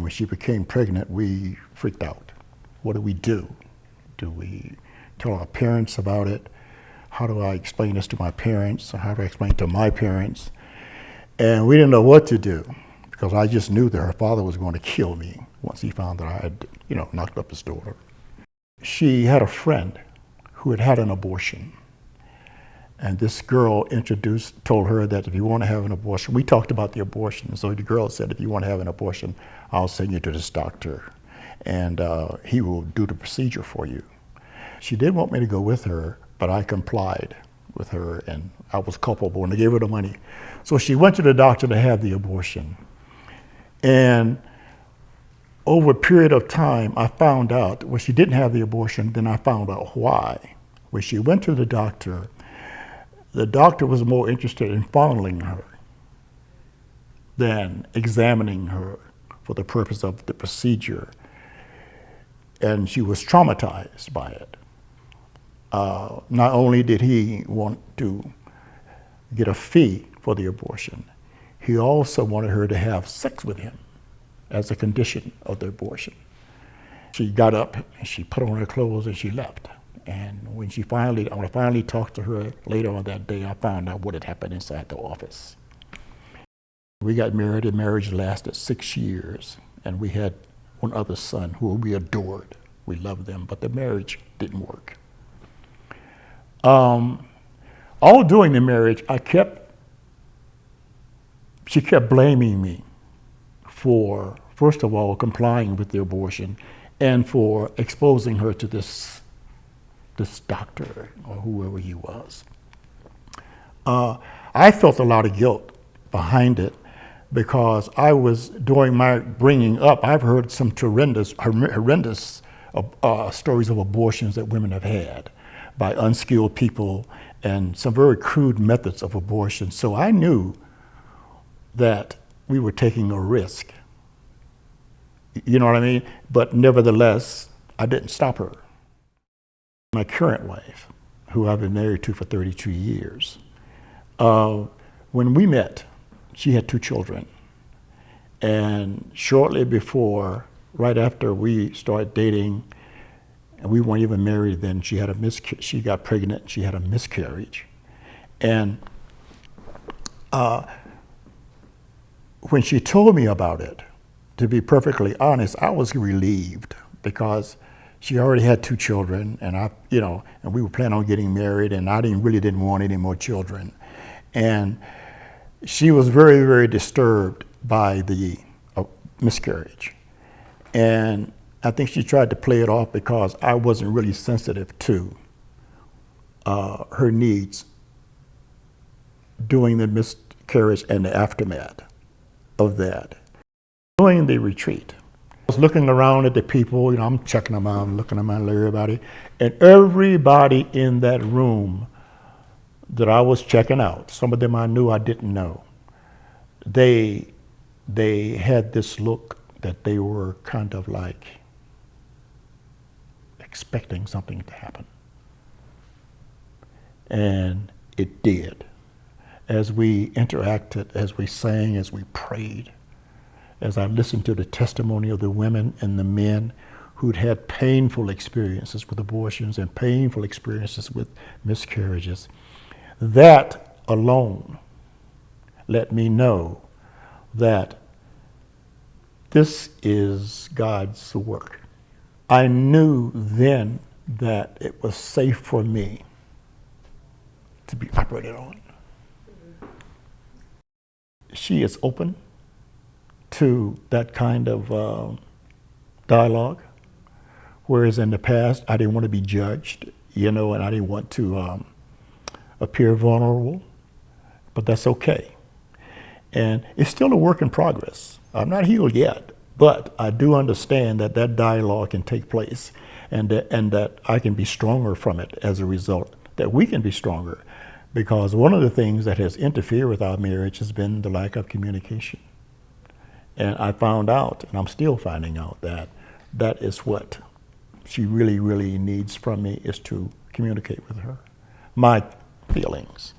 when she became pregnant, we freaked out. What do we do? Do we tell our parents about it? How do I explain this to my parents? How do I explain it to my parents? And we didn't know what to do, because I just knew that her father was going to kill me once he found that I had, knocked up his daughter. She had a friend who had had an abortion. And this girl told her that if you want to have an abortion, we talked about the abortion. So the girl said, if you want to have an abortion, I'll send you to this doctor and he will do the procedure for you. She did want me to go with her, but I complied with her and I was culpable and I gave her the money. So she went to the doctor to have the abortion. And over a period of time, I found out, when she didn't have the abortion, then I found out why. When she went to the doctor was more interested in fondling her than examining her for the purpose of the procedure. And she was traumatized by it. Not only did he want to get a fee for the abortion, he also wanted her to have sex with him as a condition of the abortion. She got up and she put on her clothes and she left. And when I finally talked to her later on that day, I found out what had happened inside the office. We got married. The marriage lasted 6 years, and we had one other son who we adored. We loved them, but the marriage didn't work. All during the marriage, she kept blaming me for, first of all, complying with the abortion and for exposing her to this doctor or whoever he was. I felt a lot of guilt behind it because during my bringing up, I've heard some horrendous stories of abortions that women have had by unskilled people and some very crude methods of abortion. So I knew that we were taking a risk. You know what I mean? But nevertheless, I didn't stop her. My current wife, who I've been married to for 32 years, when we met, she had 2 children. And shortly before, right after we started dating, and we weren't even married then, she got pregnant, she had a miscarriage. And when she told me about it, to be perfectly honest, I was relieved because she already had 2 children, and and we were planning on getting married, and I really didn't want any more children. And she was very, very disturbed by the miscarriage. And I think she tried to play it off because I wasn't really sensitive to her needs during the miscarriage and the aftermath of that. During the retreat, I was looking around at the people, I'm checking them out, looking around at everybody, and everybody in that room that I was checking out, some of them I knew, I didn't know, they had this look that they were kind of like expecting something to happen. And it did. As we interacted, as we sang, as we prayed, as I listened to the testimony of the women and the men who'd had painful experiences with abortions and painful experiences with miscarriages, that alone let me know that this is God's work. I knew then that it was safe for me to be operated on. She is open to that kind of dialogue, whereas in the past I didn't want to be judged, and I didn't want to appear vulnerable, but that's okay. And it's still a work in progress. I'm not healed yet, but I do understand that that dialogue can take place and that I can be stronger from it as a result, that we can be stronger, because one of the things that has interfered with our marriage has been the lack of communication. And I found out, and I'm still finding out, that that is what she really, really needs from me, is to communicate with her my feelings.